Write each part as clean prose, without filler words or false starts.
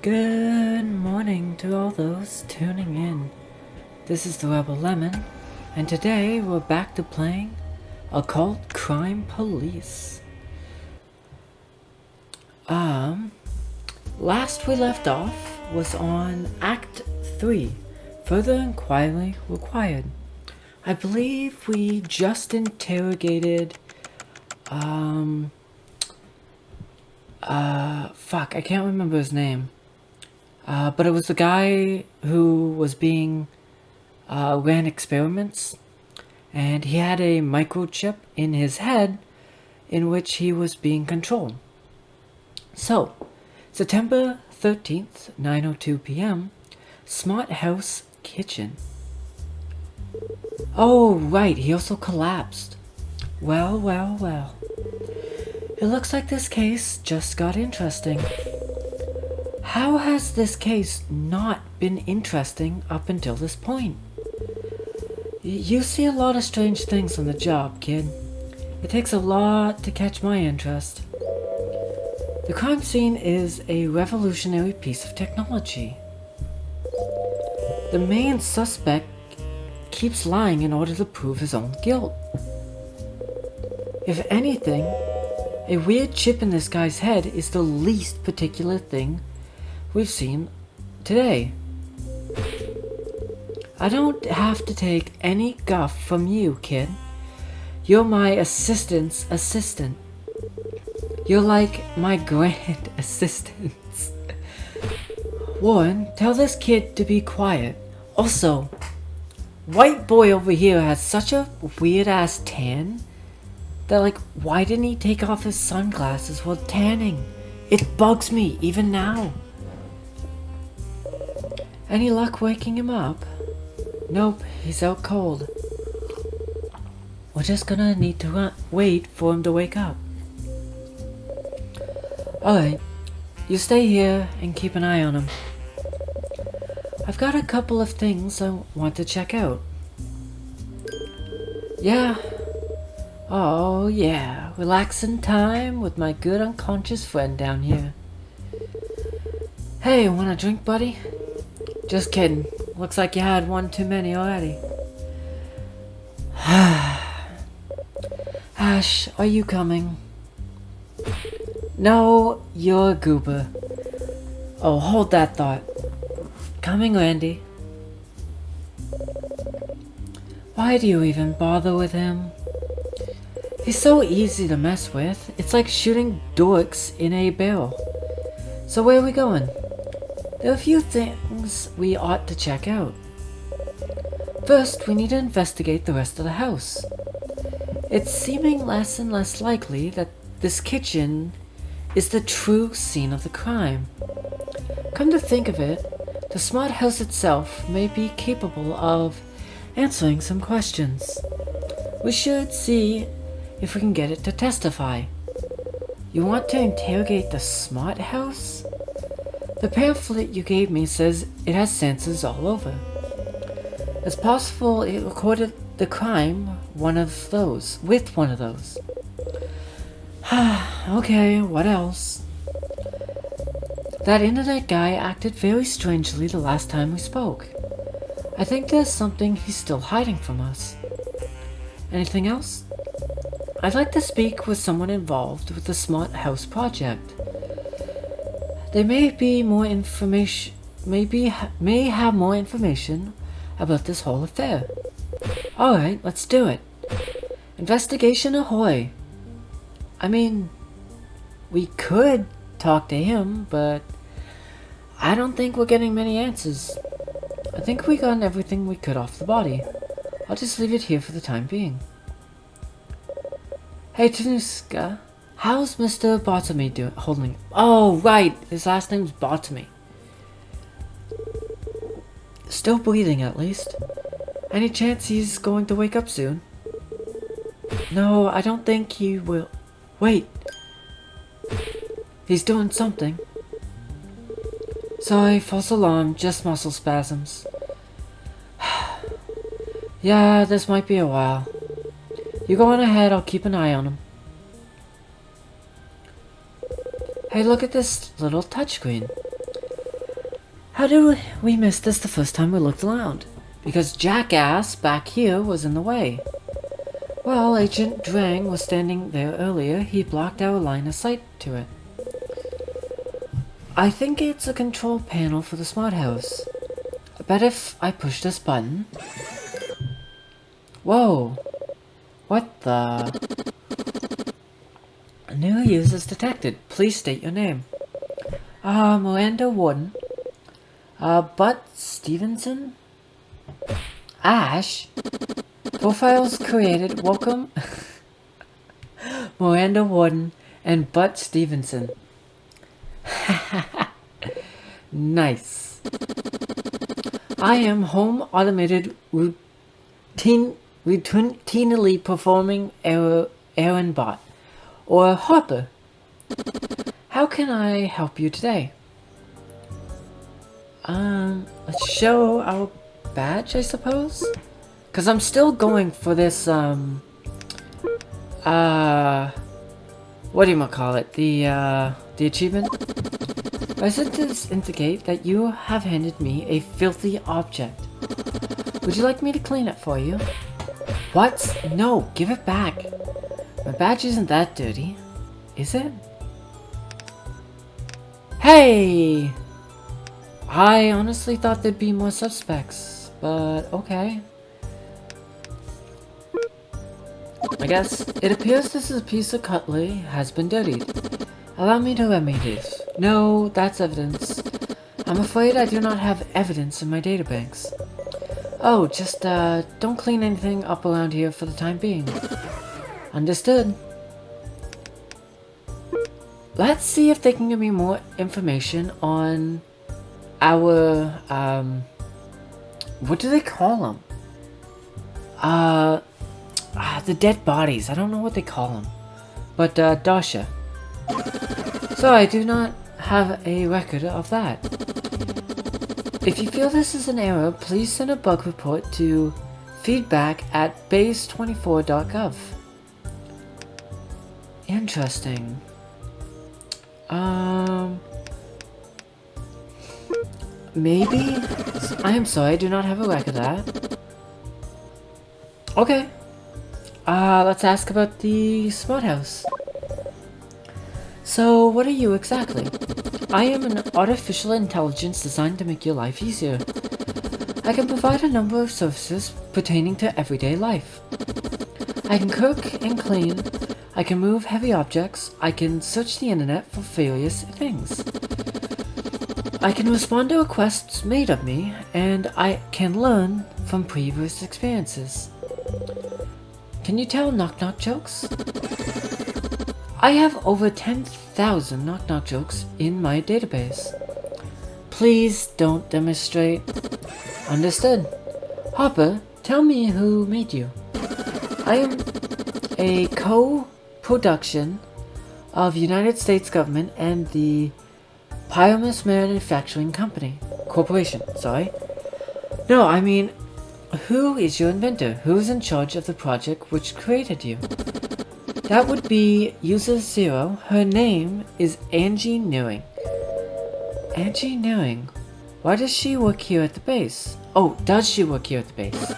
Good morning to all those tuning in. This is the Rebel Lemon, and today we're back to playing Occult Crime Police. Last we left off was on Act 3, Further Inquiry Required. I believe we just interrogated, I can't remember his name. But it was the guy who was being ran experiments, and he had a microchip in his head in which he was being controlled. So, September 13th, 9:02 p.m., Smart House Kitchen. Oh, right, he also collapsed. Well. It looks like this case just got interesting. How has this case not been interesting up until this point? You see a lot of strange things on the job, kid. It takes a lot to catch my interest. The crime scene is a revolutionary piece of technology. The main suspect keeps lying in order to prove his own guilt. If anything, a weird chip in this guy's head is the least particular thing we've seen today. I don't have to take any guff from you, kid. You're my assistant's assistant. You're like my grand assistants. Warren, tell this kid to be quiet. Also, white boy over here has such a weird ass tan that, why didn't he take off his sunglasses while tanning? It bugs me even now. Any luck waking him up? Nope, he's out cold. We're just gonna need to wait for him to wake up. Alright, you stay here and keep an eye on him. I've got a couple of things I want to check out. Yeah. Oh yeah, relaxing time with my good unconscious friend down here. Hey, want a drink, buddy? Just kidding. Looks like you had one too many already. Ash, are you coming? No, you're a goober. Oh, hold that thought. Coming, Randy. Why do you even bother with him? He's so easy to mess with. It's like shooting dorks in a barrel. So where are we going? There are a few things we ought to check out. First, we need to investigate the rest of the house. It's seeming less and less likely that this kitchen is the true scene of the crime. Come to think of it, the smart house itself may be capable of answering some questions. We should see if we can get it to testify. You want to interrogate the smart house? The pamphlet you gave me says it has sensors all over. It's possible it recorded the crime with one of those. Okay, what else? That internet guy acted very strangely the last time we spoke. I think there's something he's still hiding from us. Anything else? I'd like to speak with someone involved with the Smart House project. They may have more information about this whole affair. Alright, let's do it. Investigation ahoy. I mean, we could talk to him, but I don't think we're getting many answers. I think we got everything we could off the body. I'll just leave it here for the time being. Hey, Tanuska, how's Mr. Bottomy holding? Oh, right, his last name's Bottomy. Still breathing, at least. Any chance he's going to wake up soon? No, I don't think he will. Wait. He's doing something. Sorry, false alarm, just muscle spasms. Yeah, this might be a while. You go on ahead, I'll keep an eye on him. Hey, look at this little touchscreen. How did we miss this the first time we looked around? Because Jackass back here was in the way. Well, Agent Drang was standing there earlier. He blocked our line of sight to it. I think it's a control panel for the smart house. I bet if I push this button... Whoa! What the... New users detected. Please state your name. Miranda Warden. Butt Stevenson? Ash? Profiles created. Welcome. Miranda Warden and Butt Stevenson. Nice. I am home automated routinely performing errand bot. Or Harper. How can I help you today? Let's show our badge, I suppose? Cause I'm still going for this, whatchamacallit, the achievement? Residents indicate that you have handed me a filthy object. Would you like me to clean it for you? What? No, give it back. My badge isn't that dirty, is it? Hey! I honestly thought there'd be more suspects, but okay. I guess it appears this is a piece of cutlery has been dirtied. Allow me to remedy this. No, that's evidence. I'm afraid I do not have evidence in my databanks. Oh, just don't clean anything up around here for the time being. Understood. Let's see if they can give me more information on our, what do they call them? The dead bodies. I don't know what they call them. But, Dasha. So I do not have a record of that. If you feel this is an error, please send a bug report to feedback@base24.gov. Interesting. Maybe? I am sorry, I do not have a record of that. Okay. Let's ask about the smart house. So, what are you exactly? I am an artificial intelligence designed to make your life easier. I can provide a number of services pertaining to everyday life. I can cook and clean. I can move heavy objects. I can search the internet for various things. I can respond to requests made of me, and I can learn from previous experiences. Can you tell knock-knock jokes? I have over 10,000 knock-knock jokes in my database. Please don't demonstrate. Understood. Harper, tell me who made you. I am a co-production of United States government and the Pyramus Manufacturing Corporation, sorry. No, I mean, who is your inventor? Who is in charge of the project which created you? That would be User Zero. Her name is Angie Newing. Angie Newing? Why does she work here at the base? Oh, does she work here at the base?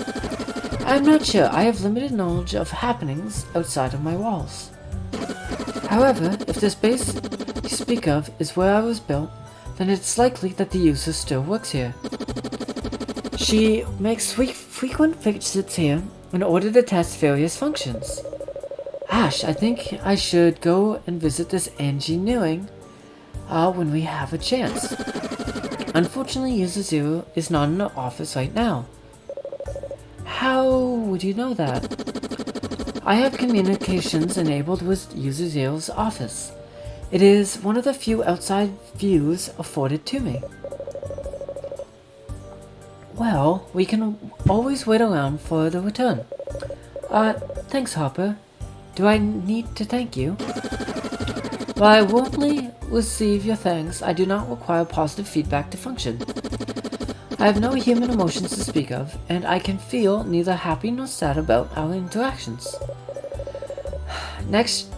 I'm not sure. I have limited knowledge of happenings outside of my walls. However, if this base you speak of is where I was built, then it's likely that the user still works here. She makes frequent visits here in order to test various functions. Ash, I think I should go and visit this Angie Newing when we have a chance. Unfortunately, User Zero is not in the office right now. How would you know that? I have communications enabled with User Zero's office. It is one of the few outside views afforded to me. Well, we can always wait around for the return. Thanks, Harper. Do I need to thank you? While I warmly receive your thanks, I do not require positive feedback to function. I have no human emotions to speak of, and I can feel neither happy nor sad about our interactions. Next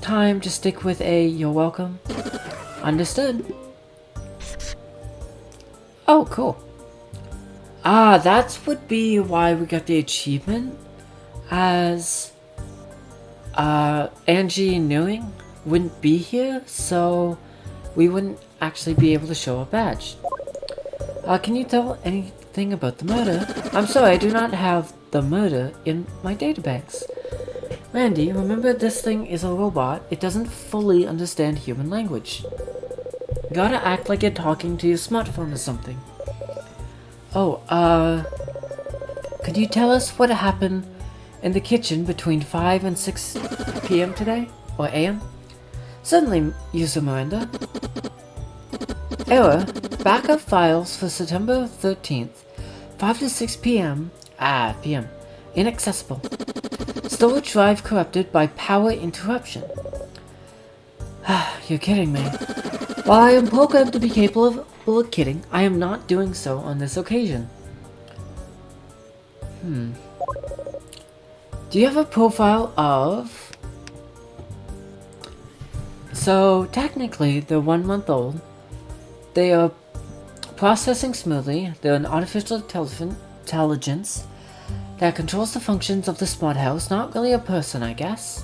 time, just stick with a "you're welcome." Understood. Oh, cool. Ah, that would be why we got the achievement, as Angie Newing wouldn't be here, so we wouldn't actually be able to show a badge. Can you tell anything about the murder? I'm sorry, I do not have the murder in my databanks. Randy, remember this thing is a robot. It doesn't fully understand human language. You gotta act like you're talking to your smartphone or something. Oh, could you tell us what happened in the kitchen between 5 and 6 p.m. today? Or a.m.? Certainly, user Miranda. Error. Backup files for September 13th, 5 to 6 p.m. p.m. Inaccessible. Storage drive corrupted by power interruption. You're kidding me. While I am programmed to be capable of kidding, I am not doing so on this occasion. Do you have a profile of... So, technically, they're 1 month old. They are processing smoothly. They're an artificial intelligence that controls the functions of the smart house. Not really a person, I guess.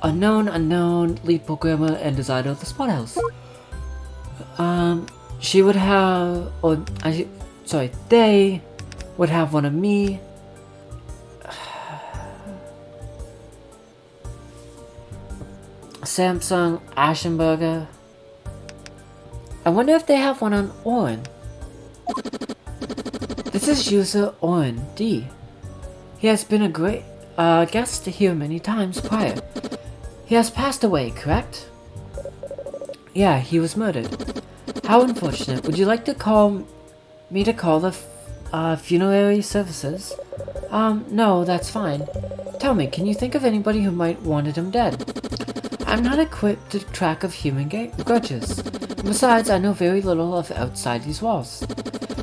Unknown, lead programmer and designer of the smart house. She would have, they would have one of me. Samsung, Aschenberger. I wonder if they have one on Oren. This is user Oren D. He has been a great guest here many times prior. He has passed away, correct? Yeah, he was murdered. How unfortunate. Would you like to call the funerary services? No, that's fine. Tell me, can you think of anybody who might wanted him dead? I'm not equipped to track of human grudges. Besides, I know very little of outside these walls.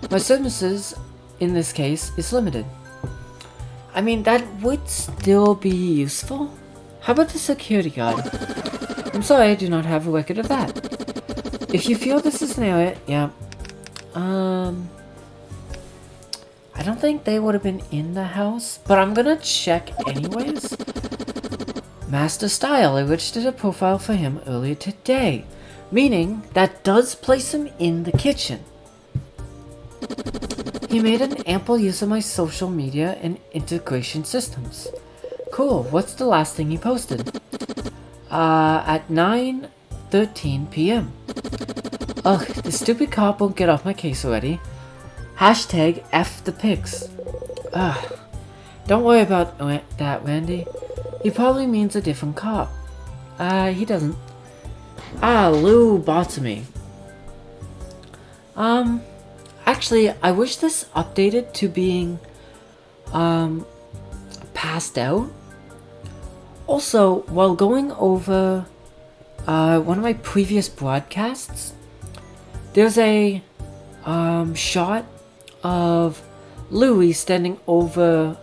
My services, in this case, is limited. I mean, that would still be useful. How about the security guard? I'm sorry, I do not have a record of that. If you feel this is an area, yeah. I don't think they would have been in the house, but I'm gonna check anyways. Master Style, I which did a profile for him earlier today, meaning that does place him in the kitchen. He made an ample use of my social media and integration systems. Cool, what's the last thing he posted? At 9:13 p.m. Ugh, the stupid cop won't get off my case already. Hashtag F the pics. Ugh, don't worry about that, Randy. He probably means a different cop. He doesn't. Lou Bottomy. Actually, I wish this updated to being, passed out. Also, while going over, one of my previous broadcasts, there's a, shot of Louis standing over,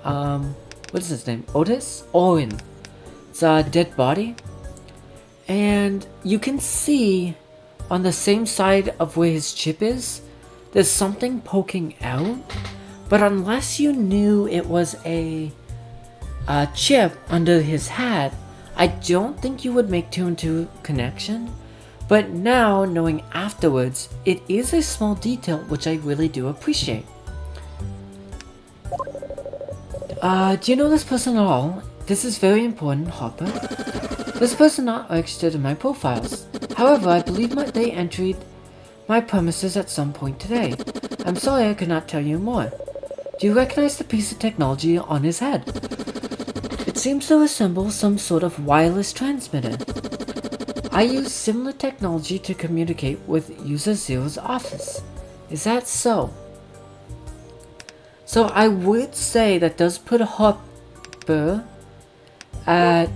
what is his name? Owen. It's a dead body. And you can see on the same side of where his chip is, there's something poking out. But unless you knew it was a chip under his hat, I don't think you would make 2 and 2 connection. But now, knowing afterwards, it is a small detail which I really do appreciate. Do you know this person at all? This is very important, Hopper. This person not registered in my profiles. However, I believe they entered my premises at some point today. I'm sorry I could not tell you more. Do you recognize the piece of technology on his head? It seems to resemble some sort of wireless transmitter. I use similar technology to communicate with User Zero's office. Is that so? So I would say that does put Hopper at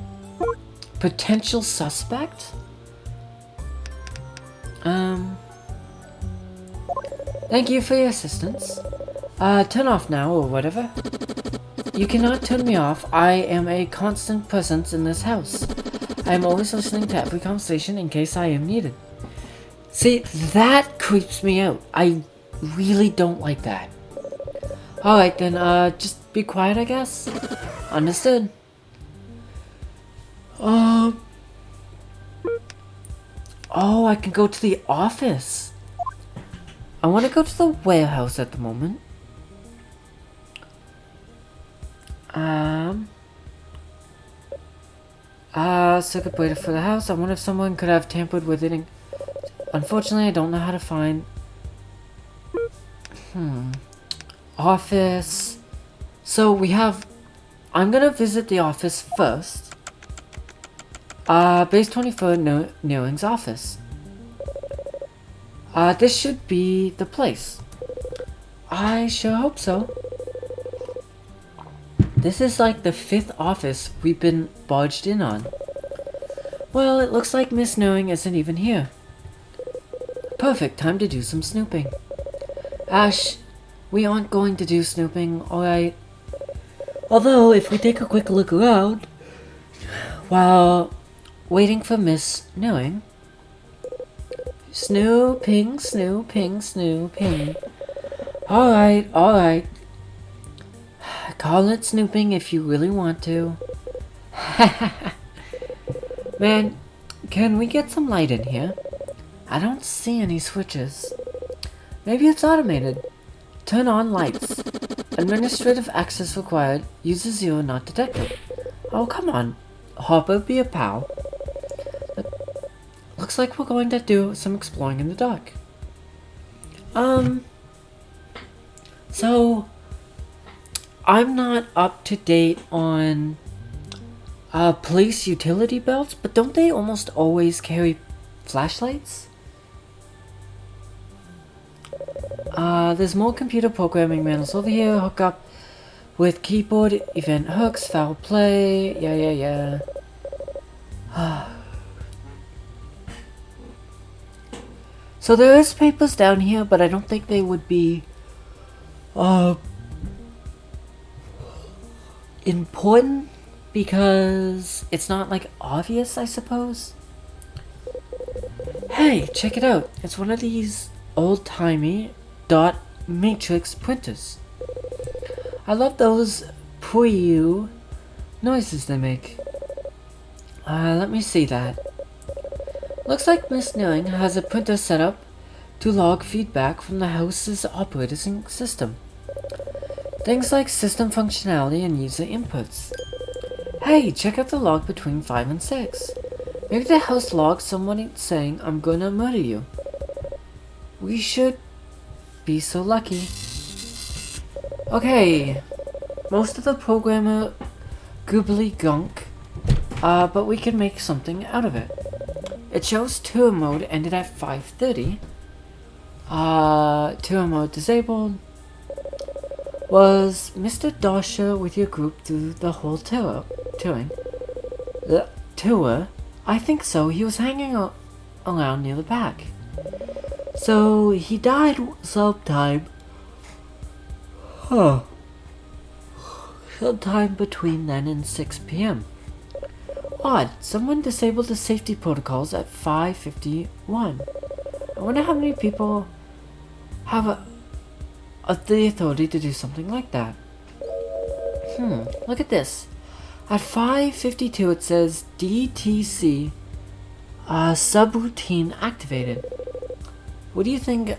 potential suspect. Thank you for your assistance. Turn off now or whatever. You cannot turn me off. I am a constant presence in this house. I am always listening to every conversation in case I am needed. See, that creeps me out. I really don't like that. Alright then, just be quiet, I guess. Understood. Oh, I can go to the office. I want to go to the warehouse at the moment. Circuit breaker for the house. I wonder if someone could have tampered with it. Unfortunately, I don't know how to find... Office. So we have... I'm gonna visit the office first. Base 24 Nearing's office. This should be the place. I sure hope so. This is like the 5th office we've been barged in on. Well, it looks like Miss Knowing isn't even here. Perfect, time to do some snooping. Ash, we aren't going to do snooping, alright? Although, if we take a quick look around, while waiting for Miss Knowing, snooping, snooping, snooping. Alright. Call it snooping if you really want to. Man, can we get some light in here? I don't see any switches. Maybe it's automated. Turn on lights. Administrative access required. User 0 not detected. Oh, come on. Harper, be a pal. Looks like we're going to do some exploring in the dark. So... I'm not up to date on police utility belts, but don't they almost always carry flashlights? There's more computer programming manuals over here. Hook up with keyboard, event hooks, foul play. Yeah. So there is papers down here, but I don't think they would be important because it's not like obvious, I suppose. Hey, check it out. It's one of these old-timey dot matrix printers. I love those poo noises they make. Let me see that. Looks like Miss Knowing has a printer set up to log feedback from the house's operating system. Things like system functionality and user inputs. Hey, check out the log between 5 and 6. Maybe the house logged someone saying, "I'm gonna murder you." We should be so lucky. Okay, most of the programmer goobly gunk, but we can make something out of it. It shows tour mode ended at 5:30. Tour mode disabled. Was Mr. Dasher with your group through the whole touring? The tour? I think so. He was hanging around near the back. So he died sometime. Sometime between then and 6 p.m. Odd. Someone disabled the safety protocols at 5:51. I wonder how many people have the authority to do something like that. Look at this. At 5:52 it says DTC subroutine activated. What do you think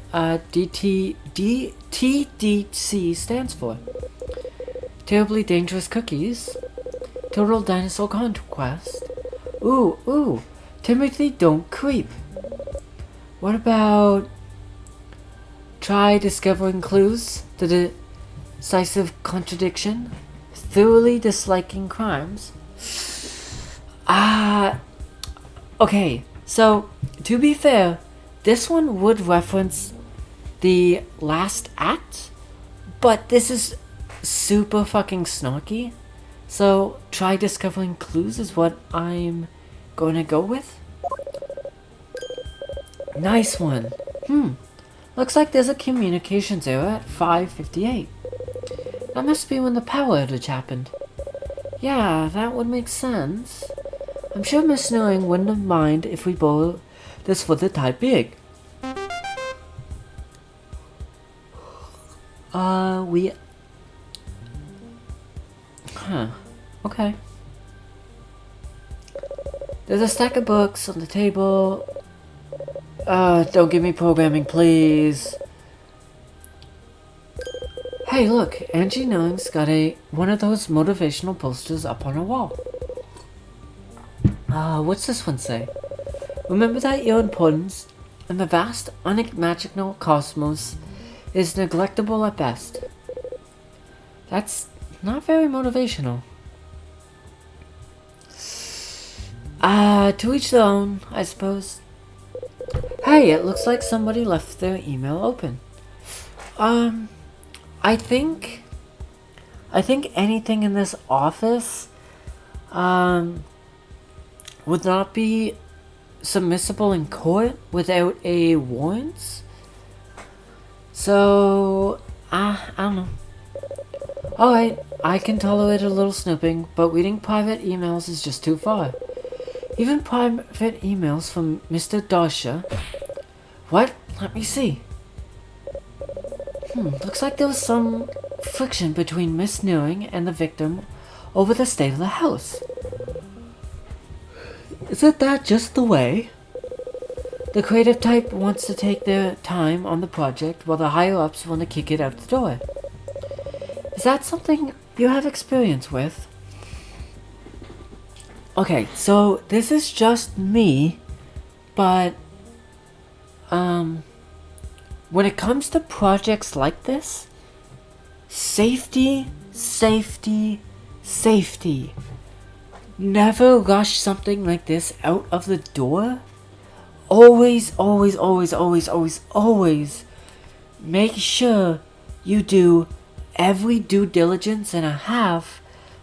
TDC stands for? Terribly dangerous cookies. Total dinosaur conquest. Ooh. Timothy, don't creep. What about try discovering clues? The decisive contradiction. Thoroughly disliking crimes. Okay, so to be fair, this one would reference the last act, but this is super fucking snarky. So try discovering clues is what I'm gonna go with. Nice one. Looks like there's a communications error at 5:58. That must be when the power outage happened. Yeah, that would make sense. I'm sure Miss Knowing wouldn't have mind if we borrow this for the time being. We... Huh. Okay. There's a stack of books on the table. Don't give me programming, please. Hey, look, Angie Knowing's got one of those motivational posters up on her wall. What's this one say? Remember that your importance in the vast, unimaginable cosmos is neglectable at best. That's not very motivational. To each their own, I suppose. Hey, it looks like somebody left their email open. I think anything in this office, would not be submissible in court without a warrant. So, I don't know. Alright, I can tolerate a little snooping, but reading private emails is just too far. Even private emails from Mr. Darsha. What? Let me see. Looks like there was some friction between Miss Knowing and the victim over the state of the house. Isn't that just the way? The creative type wants to take their time on the project while the higher-ups want to kick it out the door. Is that something you have experience with? Okay, so this is just me, but when it comes to projects like this, safety, safety, safety. Never rush something like this out of the door. Always, always, always, always, always, always make sure you do every due diligence and a half,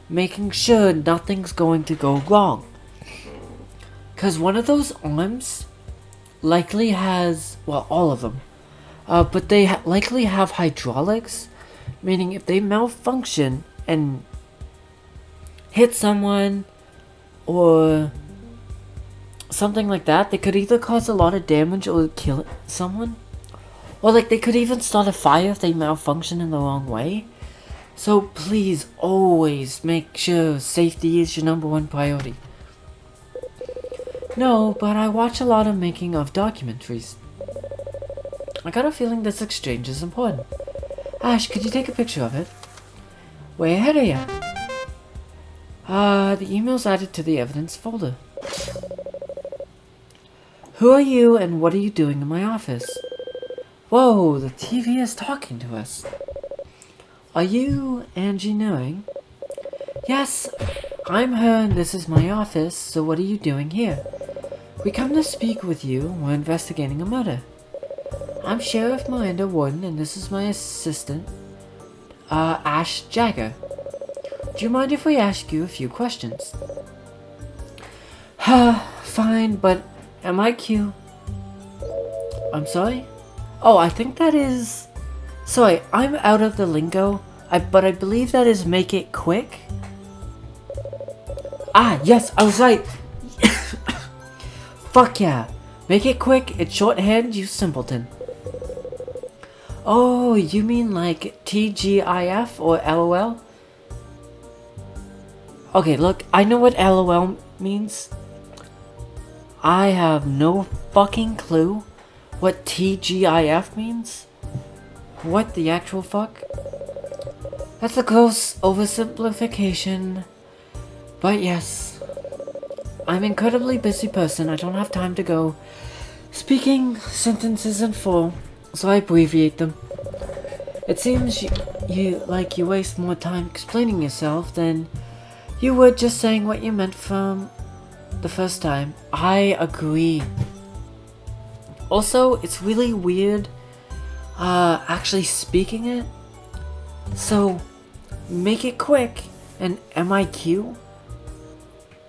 making sure nothing's going to go wrong. Because one of those arms likely has, well, all of them, but they likely have hydraulics, meaning if they malfunction and hit someone or something like that, they could either cause a lot of damage or kill someone. Or like they could even start a fire if they malfunction in the wrong way. So please always make sure safety is your #1 priority. No, but I watch a lot of making of documentaries. I got a feeling this exchange is important. Ash, could you take a picture of it? Way ahead of ya. The email's added to the evidence folder. Who are you and what are you doing in my office? Whoa, the TV is talking to us. Are you Angie Knowing? Yes, I'm her and this is my office, so what are you doing here? We come to speak with you. We're investigating a murder. I'm Sheriff Miranda Warden and this is my assistant, Ash Jagger. Do you mind if we ask you a few questions? Fine, but am I cute? I'm sorry? Oh, I think that is... Sorry, I'm out of the lingo, but I believe that is make it quick. Ah, yes, I was right. Fuck yeah. Make it quick, it's shorthand, you simpleton. Oh, you mean like TGIF or LOL? Okay, look, I know what LOL means. I have no fucking clue what TGIF means. What the actual fuck? That's a gross oversimplification. But yes, I'm an incredibly busy person. I don't have time to go speaking sentences in full, so I abbreviate them. It seems you waste more time explaining yourself than you would just saying what you meant from the first time. I agree. Also, it's really weird actually speaking it. So, make it quick. And MIQ?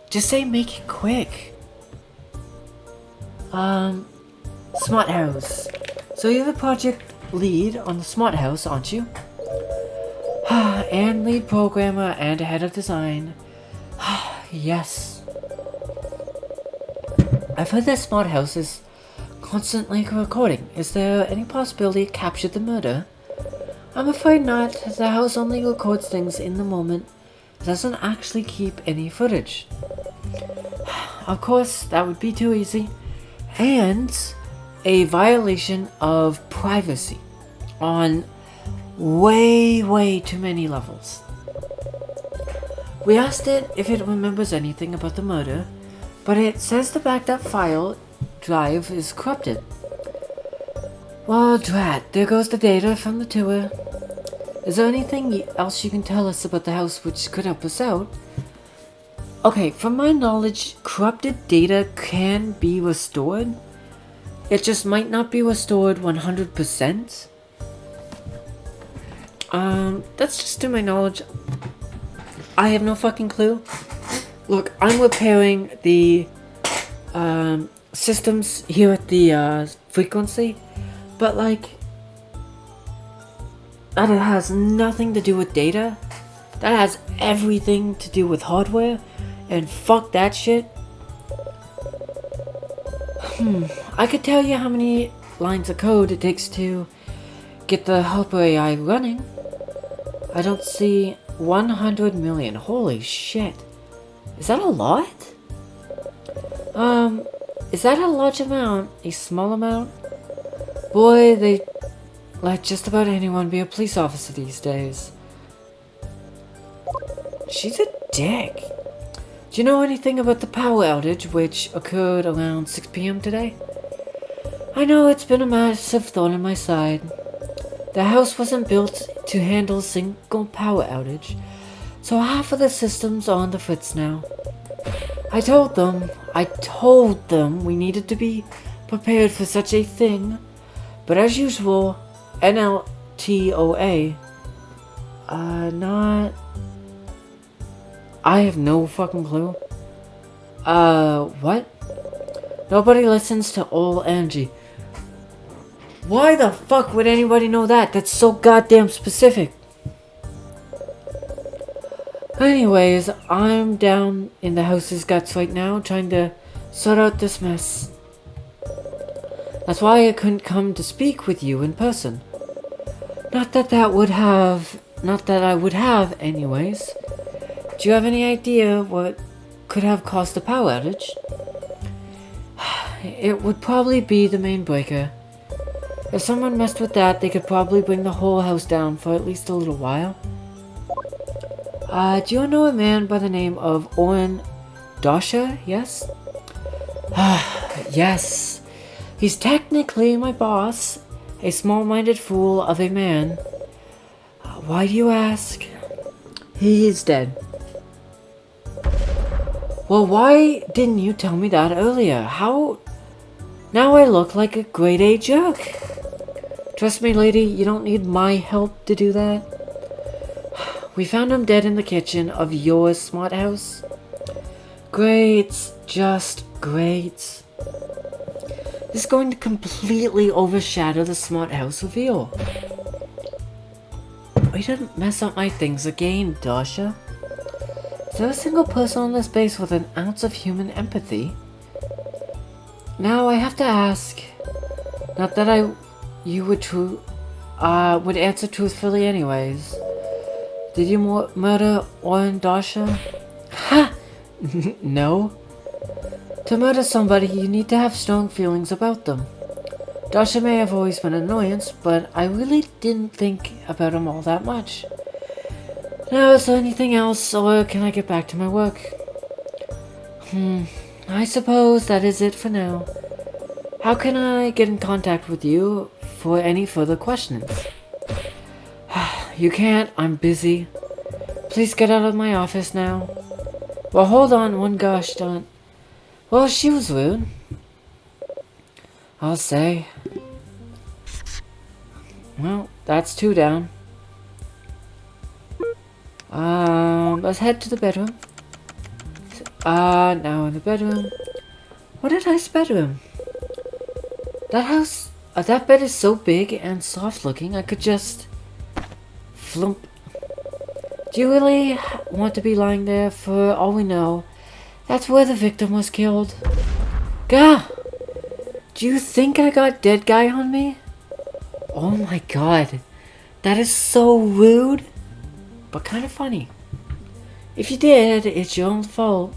Just say make it quick. Smart House. So you're the project lead on the Smart House, aren't you? And lead programmer and head of design. Yes. I've heard that Smart House is constantly recording. Is there any possibility it captured the murder? I'm afraid not. The house only records things in the moment. It doesn't actually keep any footage. Of course, that would be too easy. And a violation of privacy on way too many levels. We asked it if it remembers anything about the murder, but it says the backed up file drive is corrupted. Well, drat, there goes the data from the tour. Is there anything else you can tell us about the house which could help us out? Okay, from my knowledge, corrupted data can be restored. It just might not be restored 100%. That's just to my knowledge. I have no fucking clue. Look, I'm repairing the systems here at the frequency, but like, that has nothing to do with data. That has everything to do with hardware, and fuck that shit. I could tell you how many lines of code it takes to get the helper AI running. I don't see 100 million. Holy shit. Is that a lot? Is that a large amount? A small amount? Boy, they let just about anyone be a police officer these days. She's a dick. Do you know anything about the power outage which occurred around 6 p.m. today? I know it's been a massive thorn in my side. The house wasn't built to handle a single power outage, so half of the systems are on the fritz now. I told them we needed to be prepared for such a thing, but as usual, NLTOA, not... I have no fucking clue. What? Nobody listens to all energy. Why the fuck would anybody know that? That's so goddamn specific. Anyways, I'm down in the house's guts right now, trying to sort out this mess. That's why I couldn't come to speak with you in person. Not that I would have anyways. Do you have any idea what could have caused the power outage? It would probably be the main breaker. If someone messed with that, they could probably bring the whole house down for at least a little while. Do you know a man by the name of Owen Dasha? Yes? Yes. He's technically my boss. A small-minded fool of a man. Why do you ask? He is dead. Well, why didn't you tell me that earlier? How? Now I look like a grade A jerk. Trust me, lady, you don't need my help to do that. We found him dead in the kitchen of your smart house. Great, just great. This is going to completely overshadow the smart house reveal. Way to mess up my things again, Dasha. Is there a single person on this base with an ounce of human empathy? Now I have to ask. Not that you would answer truthfully anyways. Did you murder Owen Dasha? Ha! No. To murder somebody, you need to have strong feelings about them. Dasha may have always been an annoyance, but I really didn't think about him all that much. Now, is there anything else, or can I get back to my work? I suppose that is it for now. How can I get in contact with you for any further questions? You can't, I'm busy. Please get out of my office now. Well, hold on one gosh darn. Well, she was rude. I'll say. Well, that's 2 down. Let's head to the bedroom. Now in the bedroom. What a nice bedroom. That bed is so big and soft looking, I could just flump. Do you really want to be lying there? For all we know, that's where the victim was killed. Gah! Do you think I got dead guy on me? Oh my god. That is so rude, but kind of funny. If you did, it's your own fault.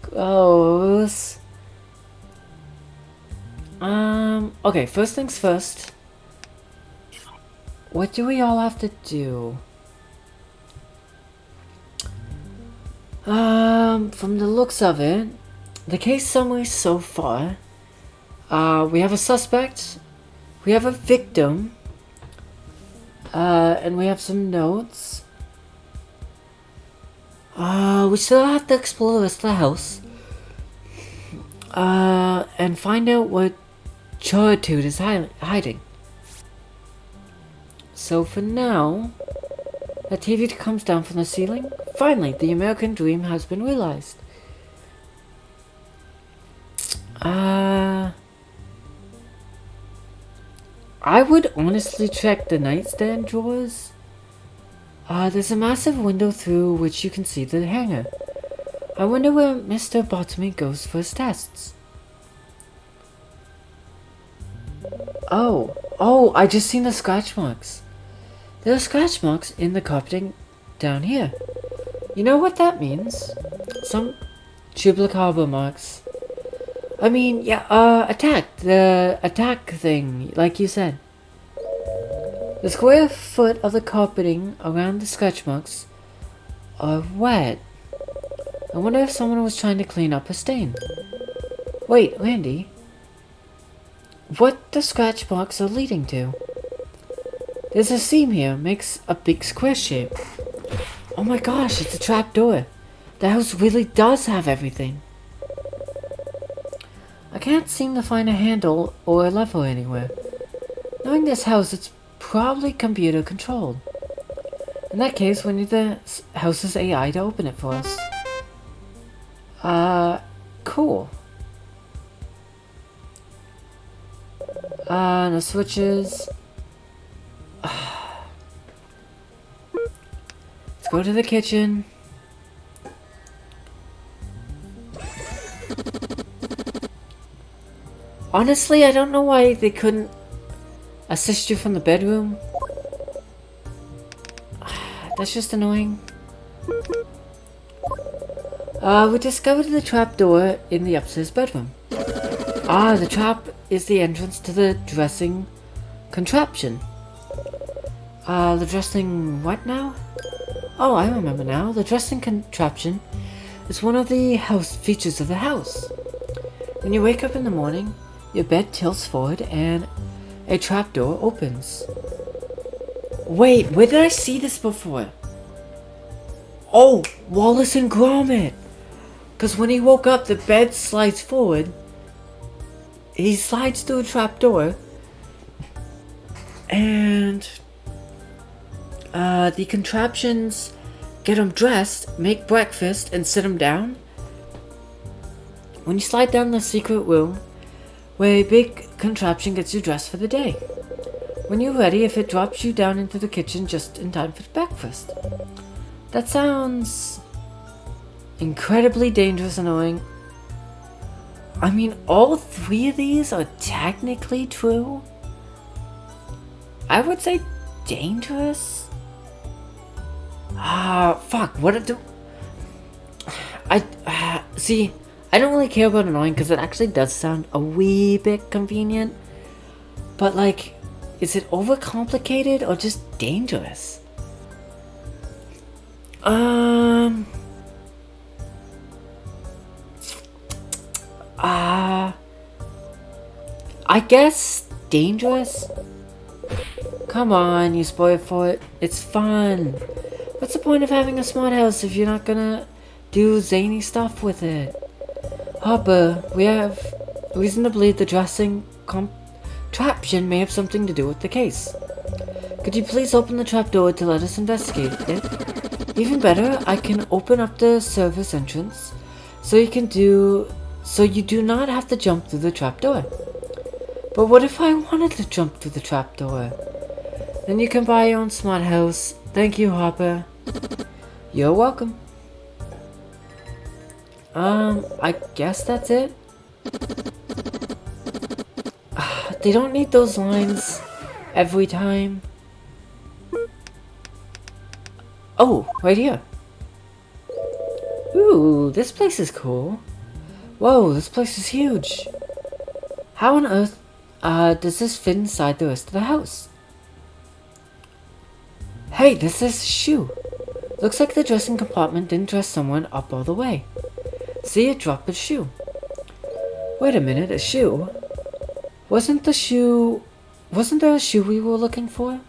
Gross. Okay, first things first. What do we all have to do? From the looks of it, the case summary so far, we have a suspect, we have a victim, and we have some notes. We still have to explore the rest of the house, and find out what Charitude is hiding. So for now, the TV comes down from the ceiling. Finally, the American dream has been realized. I would honestly check the nightstand drawers. There's a massive window through which you can see the hangar. I wonder where Mr. Botany goes for his tests. Oh, I just seen the scratch marks. There are scratch marks in the carpeting down here. You know what that means? Some chupacabra marks. I mean, yeah, the attack thing, like you said. The square foot of the carpeting around the scratch marks are wet. I wonder if someone was trying to clean up a stain. Wait, Randy. What the scratch marks are leading to? There's a seam here, makes a big square shape. Oh my gosh, it's a trapdoor. The house really does have everything. I can't seem to find a handle or a lever anywhere. Knowing this house, it's probably computer controlled. In that case, we need the house's AI to open it for us. Cool. No switches. Let's go to the kitchen. Honestly, I don't know why they couldn't assist you from the bedroom. That's just annoying. We discovered the trapdoor in the upstairs bedroom. The trap is the entrance to the dressing contraption. The dressing what now? Oh, I remember now. The dressing contraption is one of the house features of the house. When you wake up in the morning, your bed tilts forward and a trapdoor opens. Wait, where did I see this before? Oh, Wallace and Gromit! Because when he woke up, the bed slides forward. He slides through a trapdoor. And the contraptions get him dressed, make breakfast, and sit him down. When you slide down the secret room, where a big contraption gets you dressed for the day. When you're ready, if it drops you down into the kitchen just in time for breakfast. That sounds incredibly dangerous and annoying. I mean, all three of these are technically true. I would say dangerous. Fuck, what do... see, I don't really care about annoying because it actually does sound a wee bit convenient. But like, is it overcomplicated or just dangerous? I guess dangerous? Come on, you spoil for it. It's fun. What's the point of having a smart house if you're not gonna do zany stuff with it? Hopper, we have reason to believe the dressing contraption may have something to do with the case. Could you please open the trapdoor to let us investigate it? Even better, I can open up the service entrance so you do not have to jump through the trapdoor. But what if I wanted to jump through the trapdoor? Then you can buy your own smart house. Thank you, Hopper. You're welcome. I guess that's it. They don't need those lines every time. Oh, right here. Ooh, this place is cool. Whoa, this place is huge. How on earth does this fit inside the rest of the house? Hey, this is a shoe. Looks like the dressing compartment didn't dress someone up all the way. See, it dropped the shoe. Wait a minute, a shoe? Wasn't there a shoe we were looking for?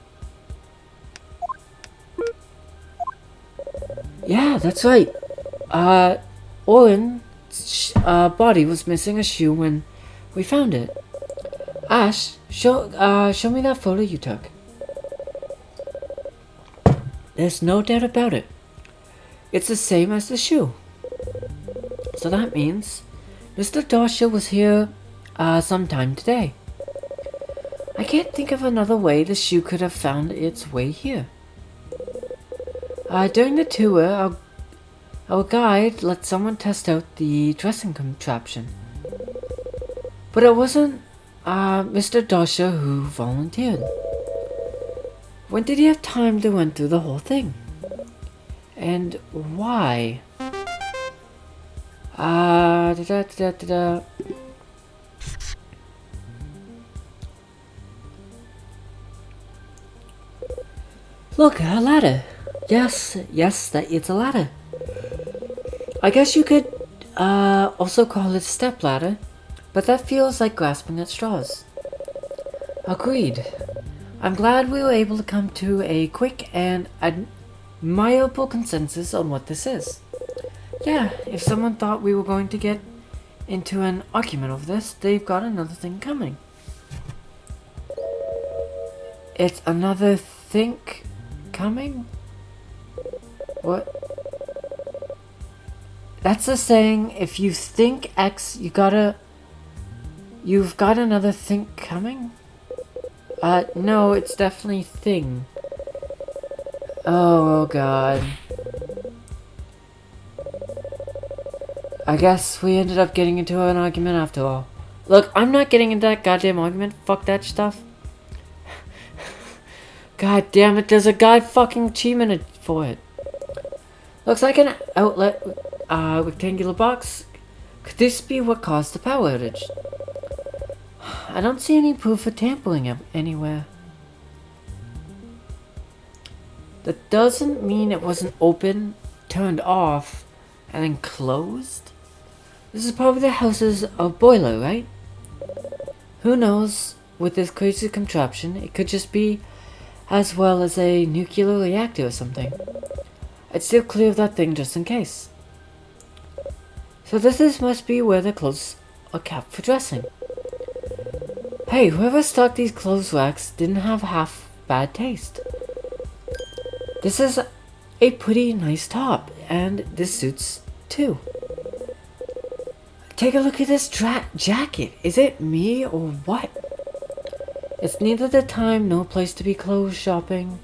Yeah, that's right. Owen's body was missing a shoe when we found it. Ash, show me that photo you took. There's no doubt about it. It's the same as the shoe. So that means Mr. Dasha was here sometime today. I can't think of another way the shoe could have found its way here. During the tour, our guide let someone test out the dressing contraption. But it wasn't Mr. Dasha who volunteered. When did he have time to run through the whole thing? And why? Look, a ladder. Yes, it's a ladder. I guess you could also call it a step ladder, but that feels like grasping at straws. Agreed. I'm glad we were able to come to a quick and admirable consensus on what this is. Yeah, if someone thought we were going to get into an argument over this, they've got another thing coming. It's another think coming? What? That's the saying, if you think X, you've got another think coming? No, it's definitely thing. Oh god. I guess we ended up getting into an argument after all. Look, I'm not getting into that goddamn argument. Fuck that stuff. God damn it, there's a god fucking achievement for it. Looks like an outlet, rectangular box. Could this be what caused the power outage? I don't see any proof of tampering anywhere. That doesn't mean it wasn't open, turned off, and then closed? This is probably the house's boiler, right? Who knows, with this crazy contraption, it could just be as well as a nuclear reactor or something. I'd still clear that thing just in case. So must be where the clothes are kept for dressing. Hey, whoever stocked these clothes racks didn't have half bad taste. This is a pretty nice top, and this suits too. Take a look at this jacket. Is it me or what? It's neither the time nor place to be clothes shopping.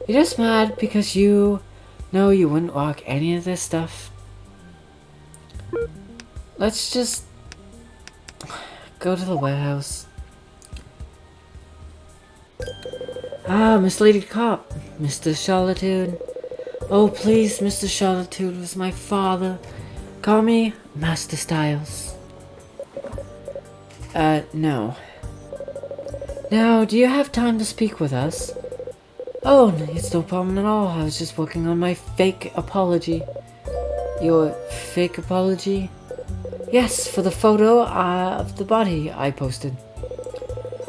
You're just mad because you know you wouldn't rock any of this stuff. Let's just go to the warehouse. Ah, Miss Lady Cop, Mr. Charlatude. Oh, please, Mr. Charlatude was my father. Call me Master Styles. No. Now, do you have time to speak with us? Oh, it's no problem at all. I was just working on my fake apology. Your fake apology? Yes, for the photo of the body I posted.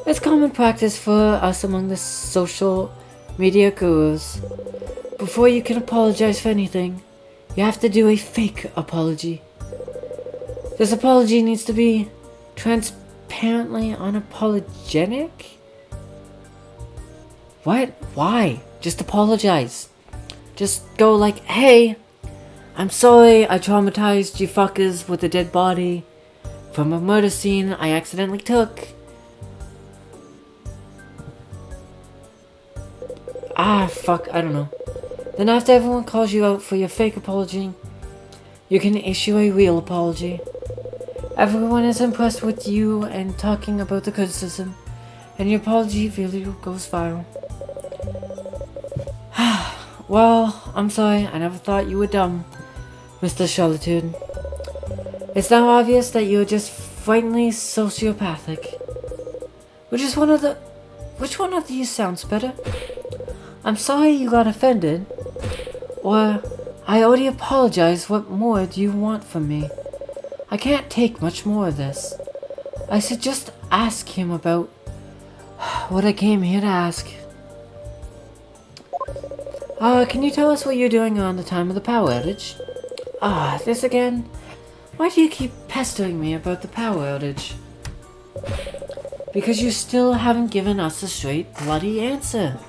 It's common practice for us among the social media gurus. Before you can apologize for anything, you have to do a fake apology. This apology needs to be transparently unapologetic? What? Why? Just apologize. Just go like, hey, I'm sorry I traumatized you fuckers with a dead body from a murder scene I accidentally took. Ah, fuck, I don't know. Then after everyone calls you out for your fake apology, you can issue a real apology. Everyone is impressed with you and talking about the criticism, and your apology really goes viral. Well, I'm sorry, I never thought you were dumb, Mr. Solitude. It's now obvious that you're just frighteningly sociopathic. Which one of these sounds better? I'm sorry you got offended. Or, I already apologize, what more do you want from me? I can't take much more of this. I should just ask him about what I came here to ask. Can you tell us what you're doing on the time of the power outage? This again? Why do you keep pestering me about the power outage? Because you still haven't given us a straight bloody answer.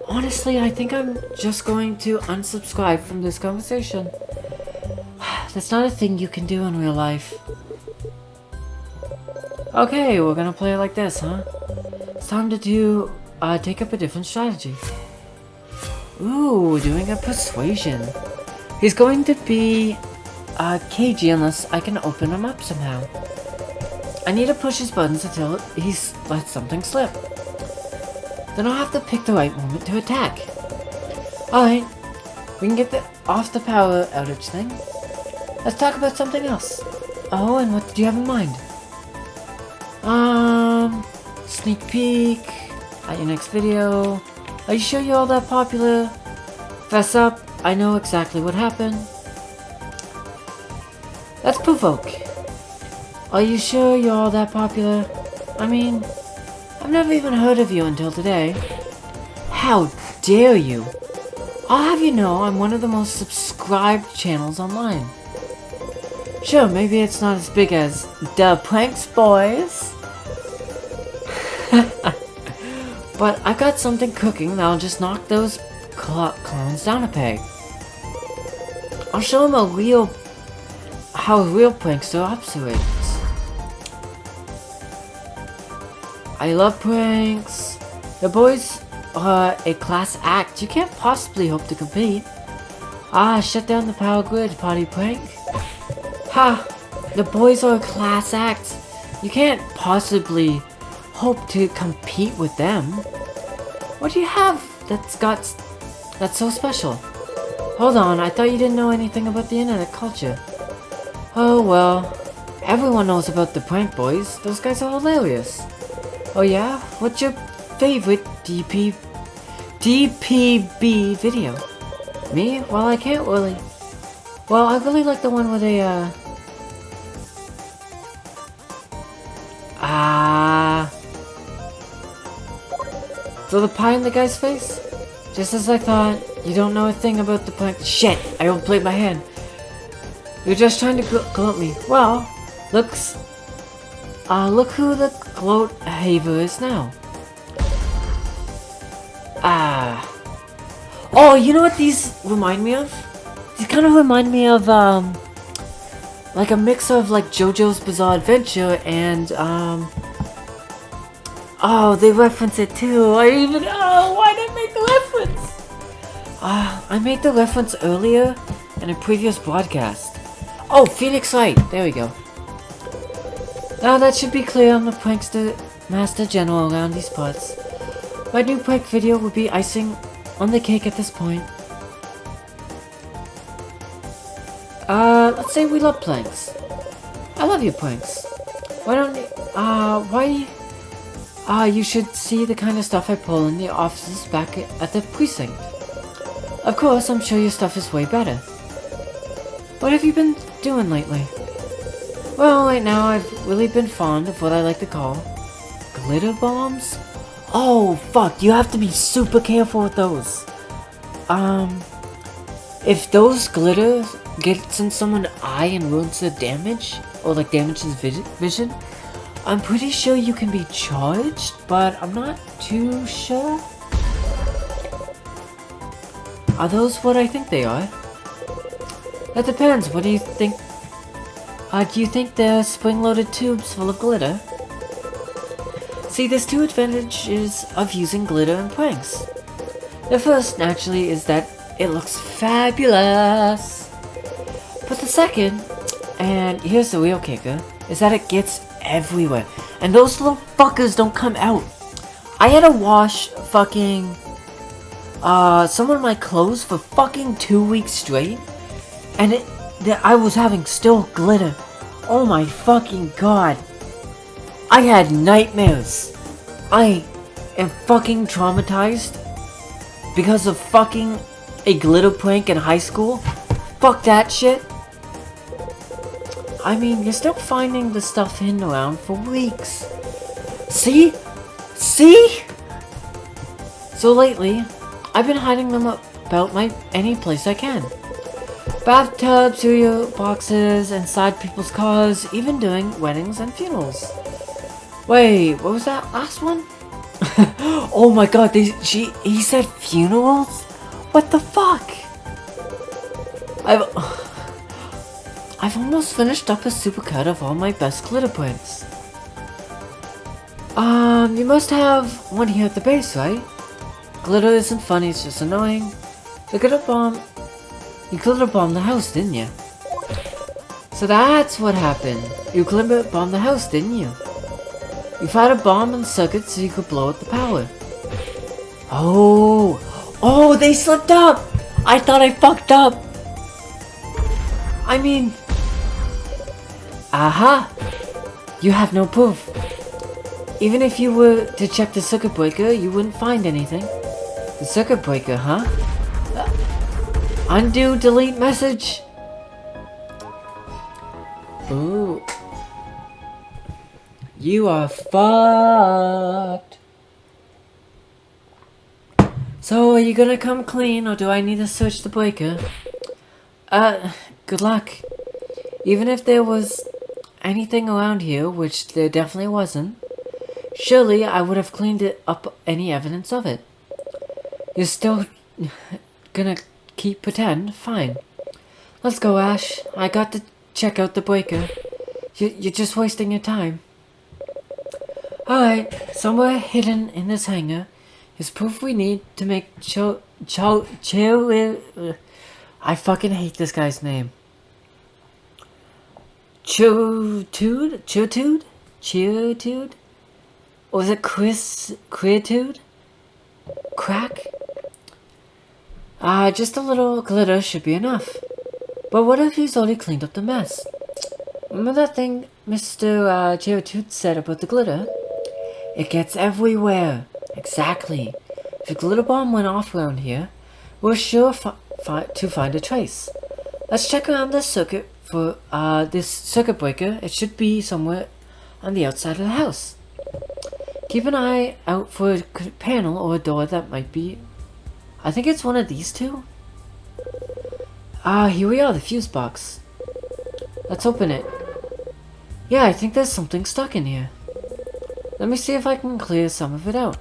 Honestly, I think I'm just going to unsubscribe from this conversation. That's not a thing you can do in real life. Okay, we're gonna play it like this, huh? It's time to take up a different strategy. Ooh, doing a persuasion. He's going to be cagey unless I can open him up somehow. I need to push his buttons until he lets something slip. Then I'll have to pick the right moment to attack. Alright, we can get off the power outage thing. Let's talk about something else. Oh, and what did you have in mind? Sneak peek at your next video. Are you sure you're all that popular? Fess up, I know exactly what happened. Let's provoke. Are you sure you're all that popular? I mean, I've never even heard of you until today. How dare you? I'll have you know I'm one of the most subscribed channels online. Sure, maybe it's not as big as the Pranks Boys. But I've got something cooking that'll just knock those clones down a peg. I'll show them how a real prankster operates. I love pranks. The boys are a class act. You can't possibly hope to compete. Shut down the power grid, party prank. Ha! The boys are a class act. You can't possibly hope to compete with them. What do you have that's so special? Hold on, I thought you didn't know anything about the internet culture. Oh well, everyone knows about the prank boys. Those guys are hilarious. Oh yeah? What's your favorite DPB video? Me? Well, I can't really. Well, I really like the one where they, throw the pie in the guy's face? Just as I thought, you don't know a thing about the prank. Shit! I overplayed my hand. You're just trying to gloat me. Well, look who the gloat haver is now. Oh, you know what these remind me of? These kind of remind me of, like a mix of, like, JoJo's Bizarre Adventure and, oh, they reference it too. Why did I make the reference? I made the reference earlier in a previous broadcast. Oh, Phoenix Light. There we go. Now that should be clear. I'm the prankster master general around these parts. My new prank video will be icing on the cake at this point. Let's say we love pranks. I love your pranks. Why don't you, you should see the kind of stuff I pull in the offices back at the precinct. Of course, I'm sure your stuff is way better. What have you been doing lately? Well, right now I've really been fond of what I like to call glitter bombs. Oh, fuck, you have to be super careful with those. If those glitter gets in someone's eye and ruins their damage, or like damages vision, I'm pretty sure you can be charged, but I'm not too sure. Are those what I think they are? That depends, what do you think? Do you think they're spring-loaded tubes full of glitter? See, there's two advantages of using glitter in pranks. The first, naturally, is that it looks fabulous. But the second, and here's the real kicker, is that it gets everywhere. And those little fuckers don't come out. I had to wash fucking some of my clothes for fucking 2 weeks straight, and I was having still glitter. Oh my fucking god. I had nightmares. I am fucking traumatized because of fucking a glitter prank in high school. Fuck that shit. I mean, you're still finding the stuff hidden around for weeks. See? See? So lately, I've been hiding them about any place I can. Bathtubs, cereal boxes, inside people's cars, even during weddings and funerals. Wait, what was that last one? Oh my god, he said funerals? What the fuck? I've almost finished up a supercut of all my best glitter pranks. You must have one here at the base, right? Glitter isn't funny, it's just annoying. You glitter bombed the house, didn't you? So that's what happened. You glitter bombed the house, didn't you? You fired a bomb in the circuit so you could blow out the power. Oh, they slipped up! I thought I fucked up! I mean... Aha! You have no proof. Even if you were to check the circuit breaker, you wouldn't find anything. The circuit breaker, huh? Undo, delete message. Ooh. You are fucked. So, are you gonna come clean, or do I need to search the breaker? Good luck. Even if there was anything around here, which there definitely wasn't, surely I would have cleaned it up any evidence of it. You're still gonna pretend? Fine. Let's go, Ash. I got to check out the breaker. You're just wasting your time. Alright, somewhere hidden in this hangar is proof we need to make I fucking hate this guy's name. Cheertude? Or was it Creatude? Crack? Just a little glitter should be enough. But what if he's already cleaned up the mess? Remember that thing Mr. Cheertude said about the glitter? It gets everywhere. Exactly. If a glitter bomb went off around here, we're sure to find a trace. Let's check around this circuit for this circuit breaker. It should be somewhere on the outside of the house. Keep an eye out for a panel or a door that might be... I think it's one of these two. Here we are, the fuse box. Let's open it. Yeah, I think there's something stuck in here. Let me see if I can clear some of it out.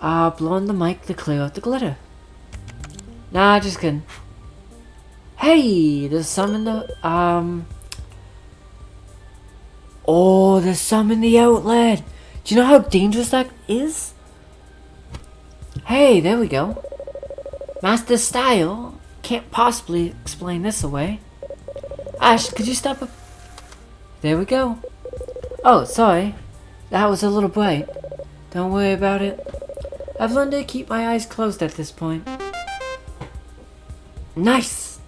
Blow on the mic to clear out the glitter. Nah, just kidding. Hey, there's some in the, Oh, there's some in the outlet. Do you know how dangerous that is? Hey, there we go. Master Style. Can't possibly explain this away. Ash, could you stop? There we go. Oh, sorry. That was a little bright. Don't worry about it. I've learned to keep my eyes closed at this point. Nice!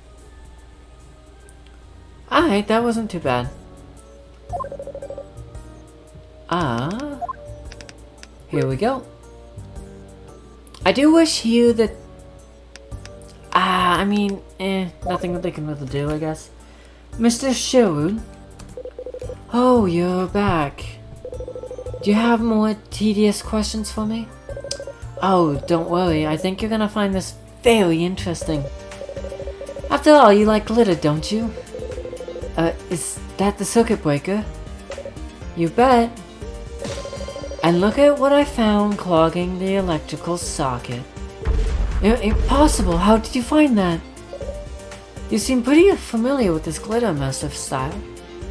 Alright, that wasn't too bad. Here we go. I do wish here that... I mean, nothing that they can really do, I guess. Mr. Sherwood? Oh, you're back. Do you have more tedious questions for me? Oh, don't worry. I think you're gonna find this very interesting. After all, you like glitter, don't you? Is that the circuit breaker? You bet. And look at what I found clogging the electrical socket. Impossible. How did you find that? You seem pretty familiar with this glitter mess of style.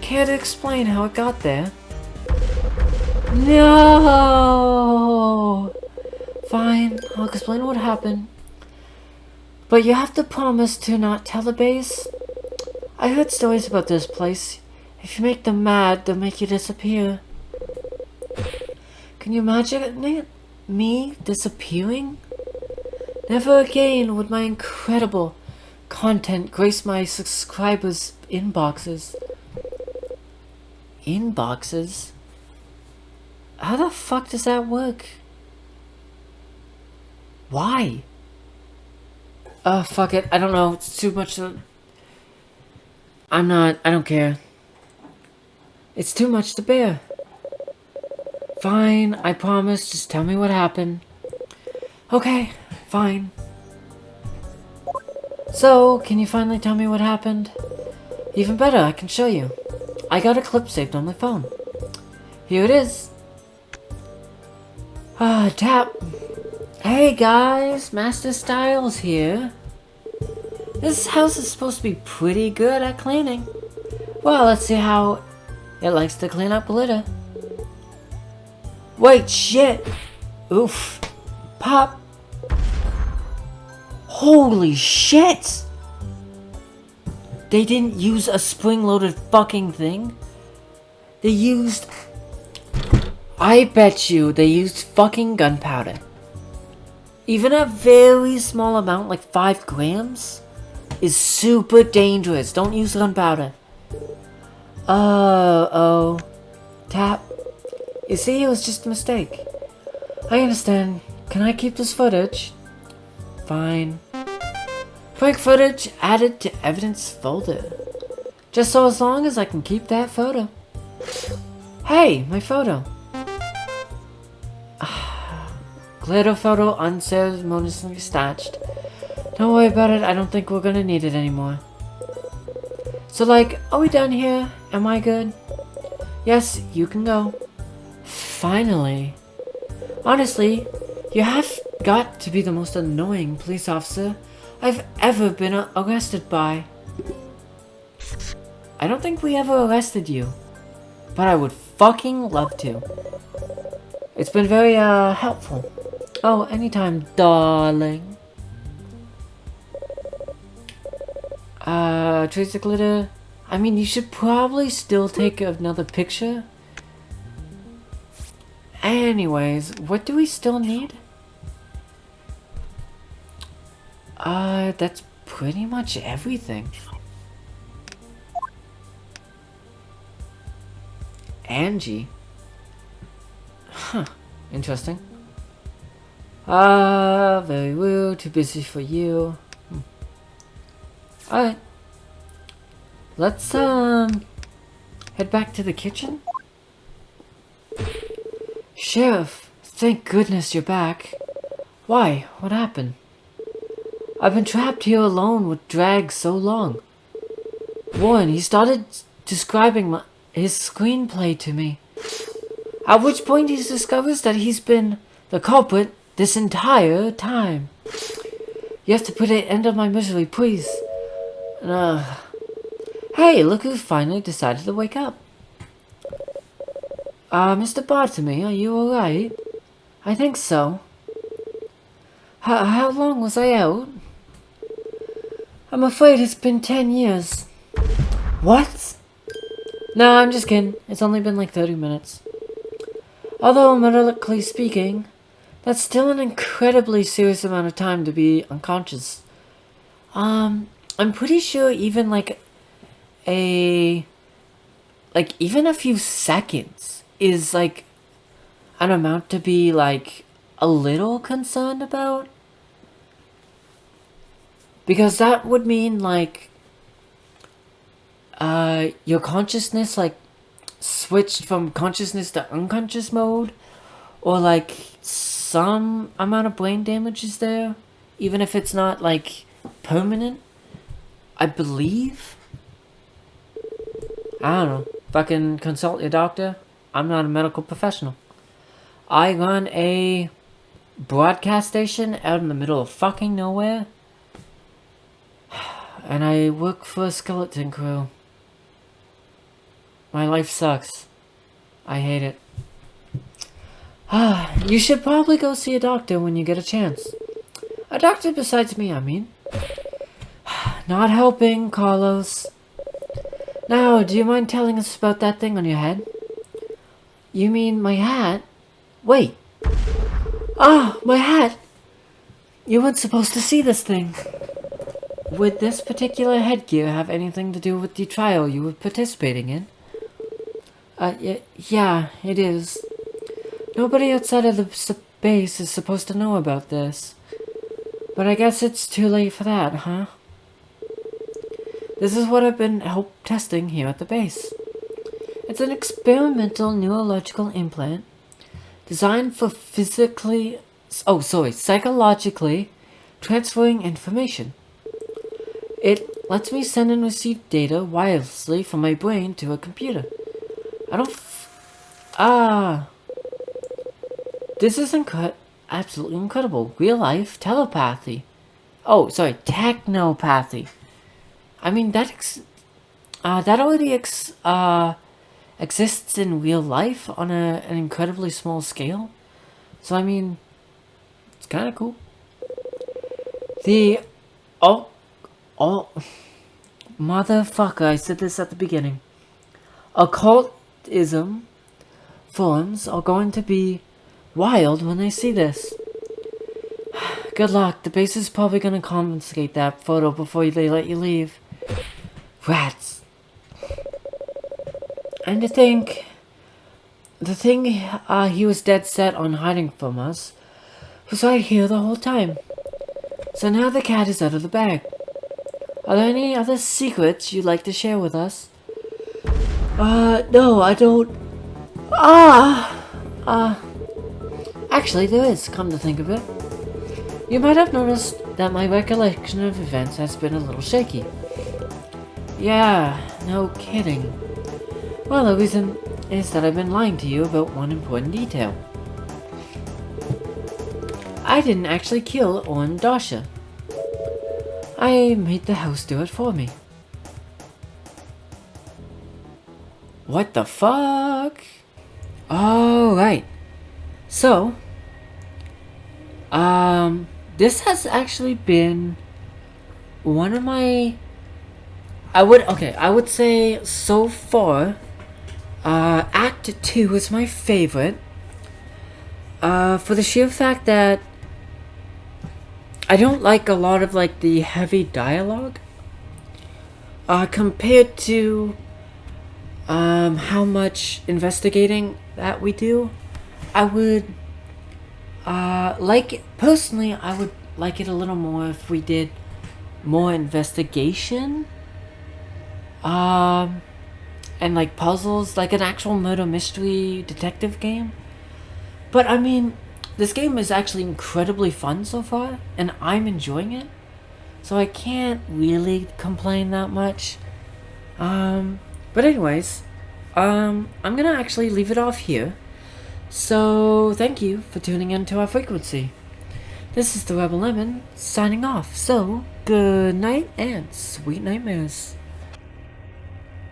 Care to explain how it got there? No! Fine, I'll explain what happened. But you have to promise to not tell the base. I heard stories about this place. If you make them mad, they'll make you disappear. Can you imagine me disappearing? Never again would my incredible content grace my subscribers' inboxes. Inboxes? How the fuck does that work? Why? Fuck it. I don't know. It's too much to... I don't care. It's too much to bear. Fine, I promise. Just tell me what happened. Okay, fine. So, can you finally tell me what happened? Even better, I can show you. I got a clip saved on my phone. Here it is. Tap. Hey guys, Master Styles here. This house is supposed to be pretty good at cleaning. Well, let's see how it likes to clean up litter. Wait, shit! Oof. Pop. Holy shit! They didn't use a spring-loaded fucking thing. They used... I bet you they used fucking gunpowder. Even a very small amount, like 5 grams, is super dangerous. Don't use gunpowder. Oh. Tap. You see, it was just a mistake. I understand. Can I keep this footage? Fine. Prank footage added to evidence folder. Just so as long as I can keep that photo. Hey, my photo. Glitter photo unceremoniously snatched. Don't worry about it, I don't think we're gonna need it anymore. So like, are we done here? Am I good? Yes, you can go. Finally. Honestly, you have got to be the most annoying police officer I've ever been arrested by. I don't think we ever arrested you, but I would fucking love to. It's been very, helpful. Oh, anytime, darling. Trace the glitter. I mean, you should probably still take another picture. Anyways, what do we still need? That's pretty much everything. Angie. Huh. Interesting. Very rude. Too busy for you. Alright. Let's, head back to the kitchen? Sheriff, thank goodness you're back. Why? What happened? I've been trapped here alone with Drag so long. Warren, he started describing his screenplay to me. At which point he discovers that he's been the culprit this entire time. You have to put an end to my misery, please. Hey, look who finally decided to wake up. Mr. Bartamy, are you alright? I think so. How long was I out? I'm afraid it's been 10 years. What? No, I'm just kidding. It's only been like 30 minutes. Although, medically speaking, that's still an incredibly serious amount of time to be unconscious. I'm pretty sure even even a few seconds is like an amount to be like a little concerned about. Because that would mean like your consciousness like switched from consciousness to unconscious mode, or like some amount of brain damage is there, even if it's not like permanent, I believe. I don't know. Fucking consult your doctor. I'm not a medical professional. I run a broadcast station out in the middle of fucking nowhere, and I work for a skeleton crew. My life sucks. I hate it. You should probably go see a doctor when you get a chance. A doctor besides me, I mean. Not helping, Carlos. Now, do you mind telling us about that thing on your head? You mean my hat? Wait. Ah, my hat! You weren't supposed to see this thing. Would this particular headgear have anything to do with the trial you were participating in? Yeah, it is. Nobody outside of the base is supposed to know about this. But I guess it's too late for that, huh? This is what I've been testing here at the base. It's an experimental neurological implant designed for psychologically transferring information. It lets me send and receive data wirelessly from my brain to a computer. This is absolutely incredible. Real life telepathy. Oh, sorry, technopathy. I mean, that already exists in real life on an incredibly small scale. So, I mean, it's kind of cool. Motherfucker, I said this at the beginning. Occultism forums are going to be wild when they see this. Good luck. The base is probably going to confiscate that photo before they let you leave. Rats. And to think, the thing he was dead set on hiding from us was right here the whole time. So now the cat is out of the bag. Are there any other secrets you'd like to share with us? No, I don't. Actually, there is, come to think of it. You might have noticed that my recollection of events has been a little shaky. Yeah, no kidding. Well, the reason is that I've been lying to you about one important detail. I didn't actually kill Owen Dasha. I made the house do it for me. What the fuck? Alright. So, this has actually been one of my... I would say so far, Act 2 is my favorite. For the sheer fact that I don't like a lot of like the heavy dialogue. Compared to how much investigating that we do, I would personally I would like it a little more if we did more investigation. And like puzzles, like an actual murder mystery detective game. But I mean, this game is actually incredibly fun so far, and I'm enjoying it. So I can't really complain that much. But anyways, I'm gonna actually leave it off here. So thank you for tuning in to our frequency. This is the Rebel Lemon signing off. So good night and sweet nightmares.